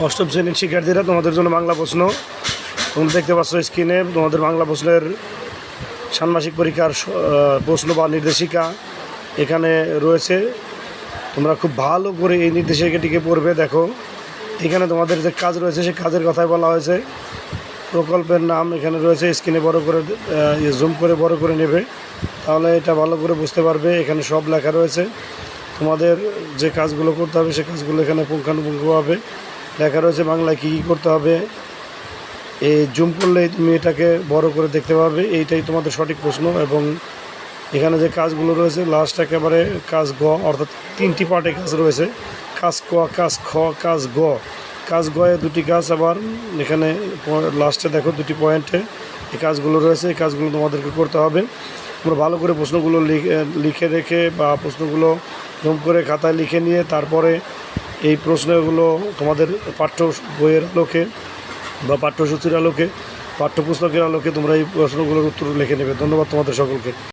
অষ্টম শ্রেণীর শিক্ষার্থীরা, তোমাদের জন্য বাংলা প্রশ্ন। তোমরা দেখতে পাচ্ছ স্ক্রিনে তোমাদের বাংলা প্রশ্নের ষান্মাসিক পরীক্ষার প্রশ্ন বা নির্দেশিকা এখানে রয়েছে। তোমরা খুব ভালো করে এই নির্দেশিকাটিকে পড়বে। দেখো এখানে তোমাদের যে কাজ রয়েছে সেই কাজের কথাই বলা হয়েছে। প্রকল্পের নাম এখানে রয়েছে, স্ক্রিনে বড় করে জুম করে বড় করে নেবে, তাহলে এটা ভালো করে বুঝতে পারবে। এখানে সব লেখা রয়েছে, তোমাদের যে কাজগুলো করতে হবে সেই কাজগুলো এখানে পুঙ্খানুপুঙ্খভাবে লেখা রয়েছে। বাংলায় কী কী করতে হবে এই জুম করলেই তুমি এটাকে বড় করে দেখতে পাবে। এইটাই তোমাদের সঠিক প্রশ্ন। এবং এখানে যে কাজগুলো রয়েছে লাস্ট একেবারে কাজ গ, অর্থাৎ 3টি পার্টে কাজ রয়েছে, কাজ ক, কাজ খ, কাজ গ। কাজ গয়ে 2টি কাজ, আবার এখানে লাস্টে দেখো 2টি পয়েন্টে এই কাজগুলো রয়েছে। এই কাজগুলো তোমাদেরকে করতে হবে। তোমরা ভালো করে প্রশ্নগুলো লিখে রেখে বা প্রশ্নগুলো জুম করে খাতায় লিখে নিয়ে তারপরে এই প্রশ্নগুলো তোমাদের পাঠ্য বইয়ের আলোকে বা পাঠ্যসূচির আলোকে, পাঠ্যপুস্তকের আলোকে তোমরা এই প্রশ্নগুলোর উত্তর লিখে নেবে। ধন্যবাদ তোমাদের সকলকে।